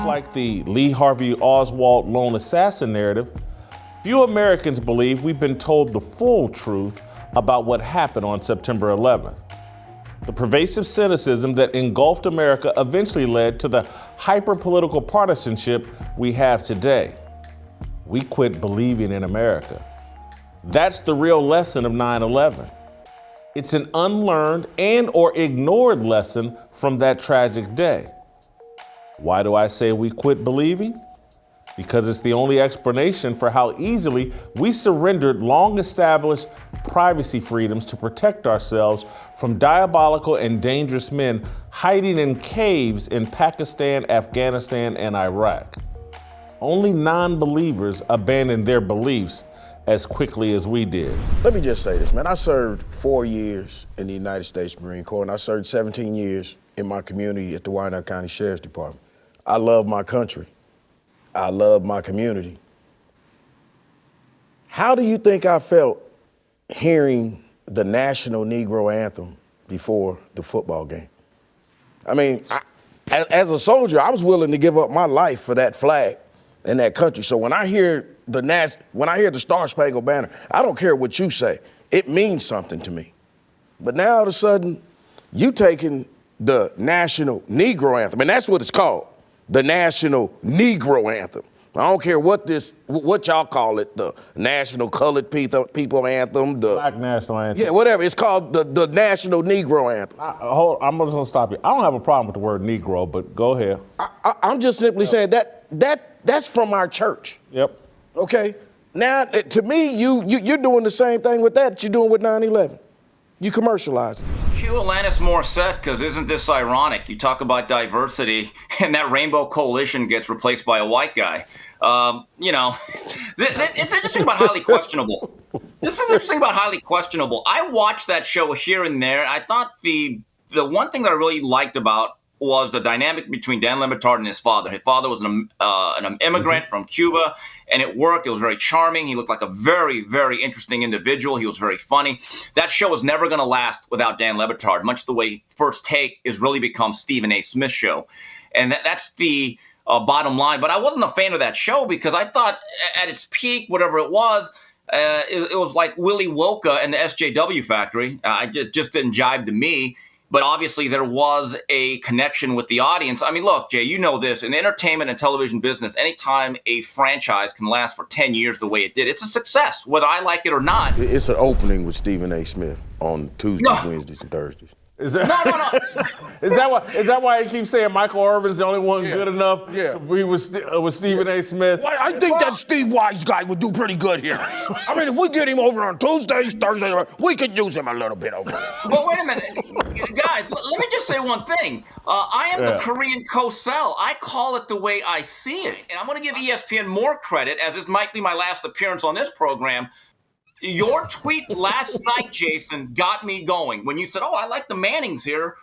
Much like the Lee Harvey Oswald lone assassin narrative, few Americans believe we've been told the full truth about what happened on September 11th. The pervasive cynicism that engulfed America eventually led to the hyper-political partisanship we have today. We quit believing in America. That's the real lesson of 9/11. It's an unlearned and or ignored lesson from that tragic day. Why do I say we quit believing? Because it's the only explanation for how easily we surrendered long-established privacy freedoms to protect ourselves from diabolical and dangerous men hiding in caves in Pakistan, Afghanistan, and Iraq. Only non-believers abandoned their beliefs as quickly as we did. Let me just say this, man. I served 4 years in the United States Marine Corps, and I served 17 years in my community at the Whitlock County Sheriff's Department. I love my country. I love my community. How do you think I felt hearing the National Negro Anthem before the football game? I mean, as a soldier, I was willing to give up my life for that flag and that country. So when I hear the Star Spangled Banner, I don't care what you say. It means something to me. But now all of a sudden, you taking the National Negro Anthem, and that's what it's called, the National Negro Anthem. I don't care what y'all call it, the National Colored People Anthem, the Black National Anthem. Yeah, whatever. It's called the National Negro Anthem. I'm just gonna stop you. I don't have a problem with the word Negro, but go ahead. I'm just simply saying that's from our church. Yep. Okay. Now, to me, you're doing the same thing with that you're doing with 9/11. You commercialize it. Cue Alanis Morissette, because isn't this ironic? You talk about diversity, and that rainbow coalition gets replaced by a white guy. It's interesting but highly questionable. This is interesting but highly questionable. I watched that show here and there. I thought the one thing that I really liked about was the dynamic between Dan Le Batard and his father. His father was an immigrant from Cuba, and it worked. It was very charming. He looked like a very, very interesting individual. He was very funny. That show was never going to last without Dan Le Batard, much the way First Take has really become Stephen A. Smith's show. And that's the bottom line. But I wasn't a fan of that show because I thought at its peak, whatever it was like Willy Wonka and the SJW factory. It just didn't jibe to me. But obviously there was a connection with the audience. I mean, look, Jay, you know this. In the entertainment and television business, anytime a franchise can last for 10 years the way it did, it's a success, whether I like it or not. It's an opening with Stephen A. Smith on Tuesdays, Wednesdays, and Thursdays. Is that, No. is that why he keeps saying Michael Irvin's the only one good enough to be with Stephen A. Smith? Well, I think that Steve Wise guy would do pretty good here. I mean, if we get him over on Tuesdays, Thursdays, we could use him a little bit over there. But wait a minute, guys, let me just say one thing. I am the Korean co-cell. I call it the way I see it. And I'm going to give ESPN more credit, as this might be my last appearance on this program. Your tweet last night, Jason, got me going. When you said, I like the Mannings here.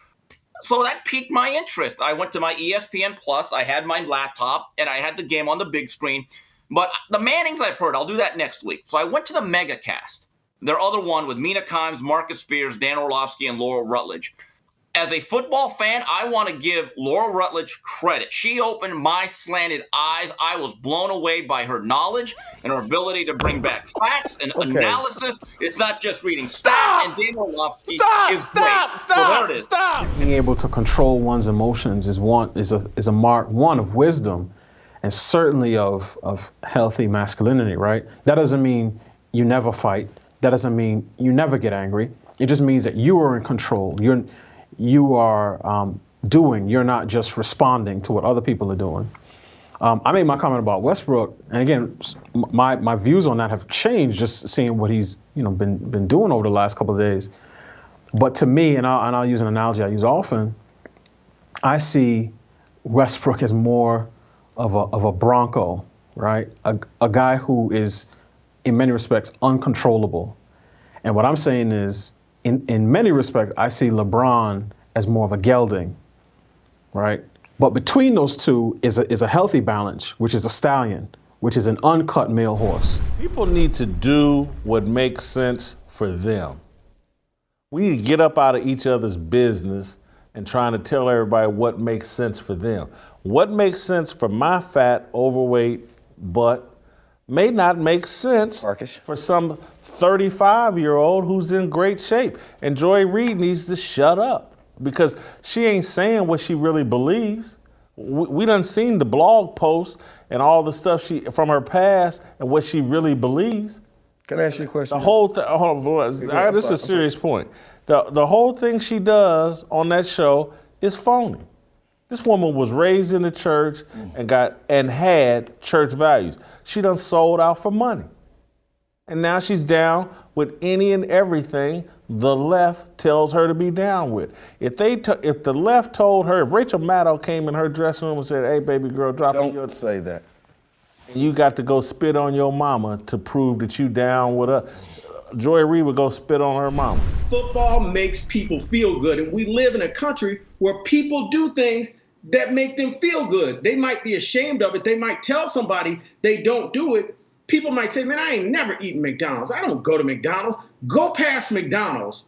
So that piqued my interest. I went to my ESPN Plus. I had my laptop, and I had the game on the big screen. But the Mannings I've heard. I'll do that next week. So I went to the Megacast, their other one with Mina Kimes, Marcus Spears, Dan Orlovsky, and Laurel Rutledge. As a football fan, I want to give Laurel Rutledge credit. She opened my slanted eyes. I was blown away by her knowledge and her ability to bring back facts and analysis. It's not just reading stats. And Dan Orlovsky is great. So there it is. Being able to control one's emotions is a mark, one, of wisdom, and certainly of healthy masculinity, right? That doesn't mean you never fight. That doesn't mean you never get angry. It just means that you are in control. You are doing, you're not just responding to what other people are doing. I made my comment about Westbrook, and again, my views on that have changed just seeing what he's been doing over the last couple of days. But to me, and I'll use an analogy I use often, I see Westbrook as more of a Bronco, right? A guy who is, in many respects, uncontrollable. And what I'm saying is, in many respects, I see LeBron as more of a gelding, right? But between those two is a healthy balance, which is a stallion, which is an uncut male horse. People need to do what makes sense for them. We need to get up out of each other's business and trying to tell everybody what makes sense for them. What makes sense for my fat, overweight butt may not make sense for some 35-year-old who's in great shape. And Joy Reid needs to shut up because she ain't saying what she really believes. We done seen the blog posts and all the stuff from her past and what she really believes. Can I ask you a question? The whole thing, this is a serious point. The whole thing she does on that show is phony. This woman was raised in the church and had church values. She done sold out for money. And now she's down with any and everything the left tells her to be down with. If the left told her, if Rachel Maddow came in her dressing room and said, "Hey, baby girl, Don't say that. You got to go spit on your mama to prove that you down with her," Joy Reid would go spit on her mama. Football makes people feel good, and we live in a country where people do things that make them feel good. They might be ashamed of it. They might tell somebody they don't do it. People might say, "Man, I ain't never eaten McDonald's. I don't go to McDonald's." Go past McDonald's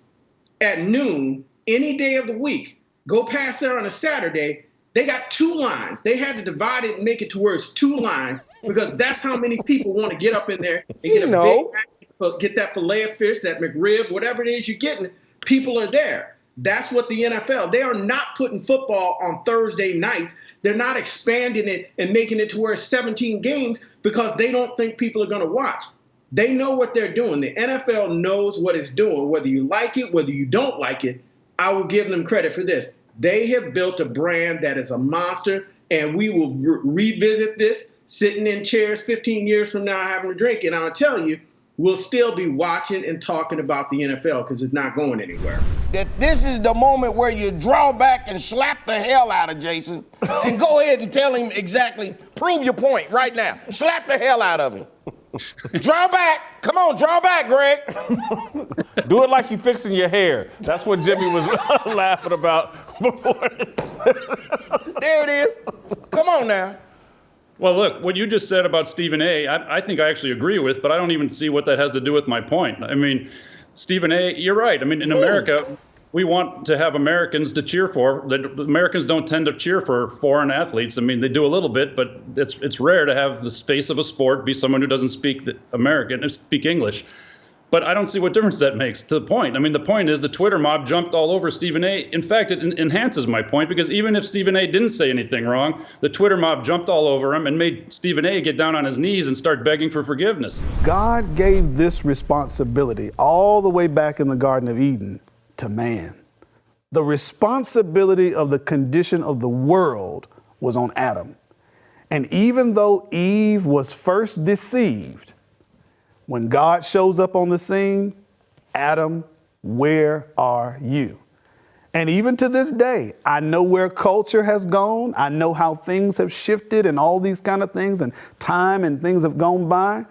at noon any day of the week. Go past there on a Saturday. They got 2 lines. They had to divide it and make it to where it's 2 lines because that's how many people want to get up in there and get get that filet of fish, that McRib, whatever it is you're getting. People are there. That's what the NFL, they are not putting football on Thursday nights. They're not expanding it and making it to where it's 17 games because they don't think people are going to watch. They know what they're doing. The NFL knows what it's doing. Whether you like it, whether you don't like it, I will give them credit for this. They have built a brand that is a monster, and we will revisit this sitting in chairs 15 years from now having a drink, and I'll tell you, we'll still be watching and talking about the NFL because it's not going anywhere. That this is the moment where you draw back and slap the hell out of Jason and go ahead and tell him exactly, prove your point right now. Slap the hell out of him. Draw back. Come on, draw back, Greg. Do it like you fixing your hair. That's what Jimmy was laughing about before. There it is. Come on now. Well, look, what you just said about Stephen A., I think I actually agree with, but I don't even see what that has to do with my point. I mean, Stephen A., you're right. I mean, in America, we want to have Americans to cheer for. Americans don't tend to cheer for foreign athletes. I mean, they do a little bit, but it's rare to have the face of a sport be someone who doesn't speak American and speak English. But I don't see what difference that makes to the point. I mean, the point is the Twitter mob jumped all over Stephen A. In fact, it enhances my point because even if Stephen A. didn't say anything wrong, the Twitter mob jumped all over him and made Stephen A. get down on his knees and start begging for forgiveness. God gave this responsibility all the way back in the Garden of Eden to man. The responsibility of the condition of the world was on Adam. And even though Eve was first deceived, when God shows up on the scene, Adam, where are you? And even to this day, I know where culture has gone. I know how things have shifted and all these kind of things and time and things have gone by.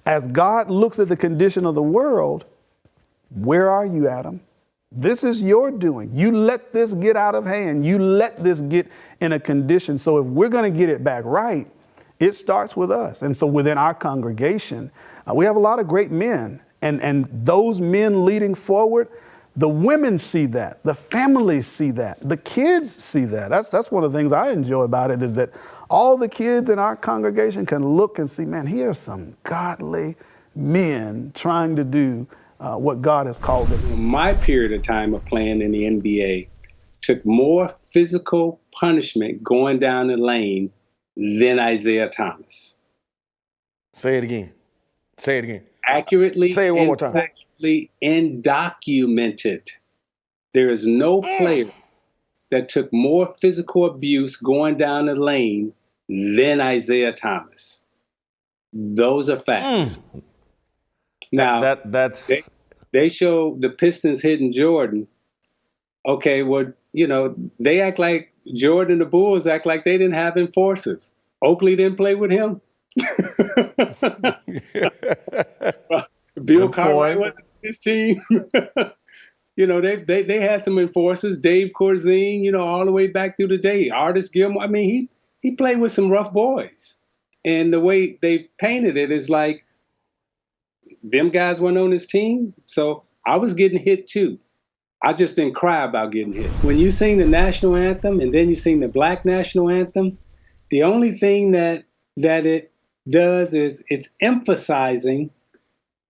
As God looks at the condition of the world, where are you, Adam? This is your doing. You let this get out of hand. You let this get in a condition. So if we're going to get it back right, it starts with us. And so within our congregation, we have a lot of great men, and those men leading forward, the women see that, the families see that, the kids see that. That's one of the things I enjoy about it is that all the kids in our congregation can look and see, man, here are some godly men trying to do what God has called them to. My period of time of playing in the NBA took more physical punishment going down the lane than Isiah Thomas. Say it again. Say it again. Accurately, say it one more time. Factually and documented. There is no player that took more physical abuse going down the lane than Isiah Thomas. Those are facts. Now, they show the Pistons hitting Jordan. Okay, well, you know, they act like Jordan and the Bulls act like they didn't have enforcers. Oakley didn't play with him. Bill Cartwright wasn't his team. You know, they had some enforcers. Dave Corzine, you know, all the way back through the day. Artis Gilmore. I mean, he played with some rough boys. And the way they painted it is like them guys weren't on his team. So I was getting hit too. I just didn't cry about getting hit. When you sing the national anthem and then you sing the Black national anthem, the only thing that it does is it's emphasizing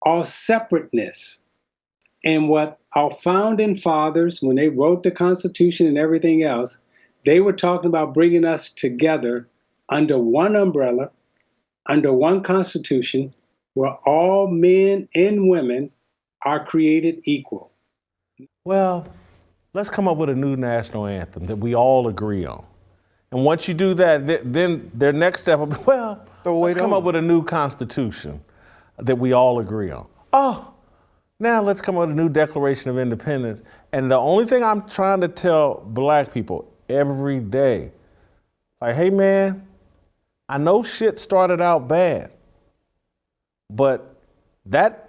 our separateness. And what our founding fathers, when they wrote the Constitution and everything else, they were talking about bringing us together under one umbrella, under one Constitution, where all men and women are created equal. Well, let's come up with a new national anthem that we all agree on. And once you do that, then their next step will be, well, let's come up with a new constitution that we all agree on. Oh, now let's come up with a new Declaration of Independence. And the only thing I'm trying to tell black people every day, like, hey man, I know shit started out bad, but that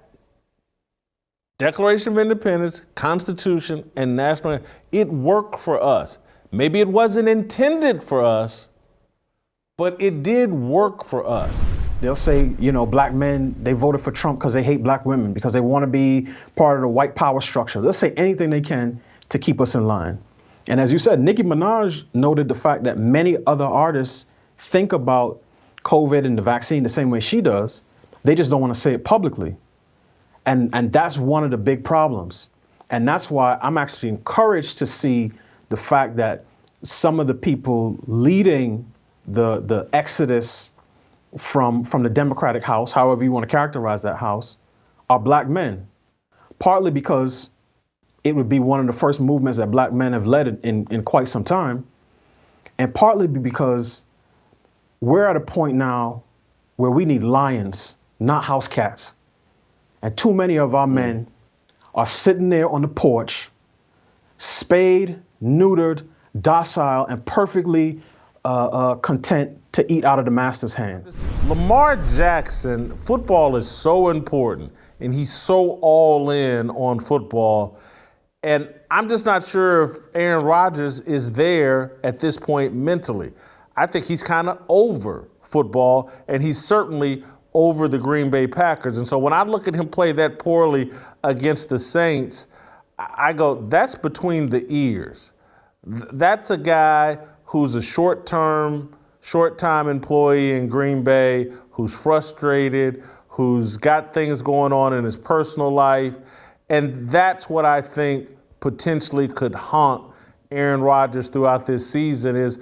Declaration of Independence, Constitution, and National Anthem, it worked for us. Maybe it wasn't intended for us, but it did work for us. They'll say, black men, they voted for Trump because they hate black women, because they want to be part of the white power structure. They'll say anything they can to keep us in line. And as you said, Nicki Minaj noted the fact that many other artists think about COVID and the vaccine the same way she does. They just don't want to say it publicly. And that's one of the big problems. And that's why I'm actually encouraged to see the fact that some of the people leading the exodus from the Democratic House, however you want to characterize that house, are black men. Partly because it would be one of the first movements that black men have led in quite some time. And partly because we're at a point now where we need lions, not house cats. And too many of our men are sitting there on the porch, spayed, neutered, docile, and perfectly content to eat out of the master's hand. Lamar Jackson, football is so important, and he's so all in on football. And I'm just not sure if Aaron Rodgers is there at this point mentally. I think he's kind of over football, and he's certainly over the Green Bay Packers. And so when I look at him play that poorly against the Saints, I go, that's between the ears. That's a guy who's a short-time employee in Green Bay, who's frustrated, who's got things going on in his personal life. And that's what I think potentially could haunt Aaron Rodgers throughout this season, is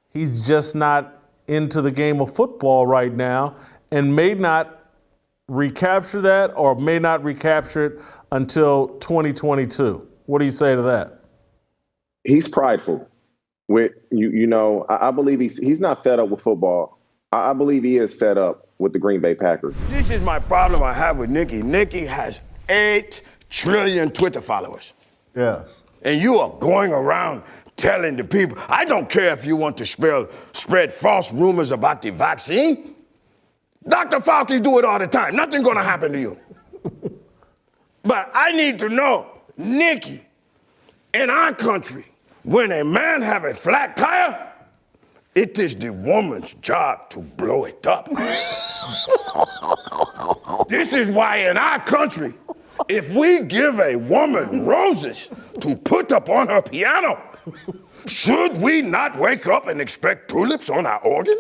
he's just not into the game of football right now, and may not recapture that, or may not recapture it until 2022. What do you say to that? He's prideful. I believe he's not fed up with football. I believe he is fed up with the Green Bay Packers. This is my problem I have with Nicki. Nicki has 8 trillion Twitter followers. Yes. And you are going around telling the people, I don't care if you want to spread false rumors about the vaccine. Dr. Fauci do it all the time. Nothing gonna happen to you. But I need to know, Nicki, in our country, when a man have a flat tire, it is the woman's job to blow it up. This is why in our country, if we give a woman roses to put up on her piano, should we not wake up and expect tulips on our organ?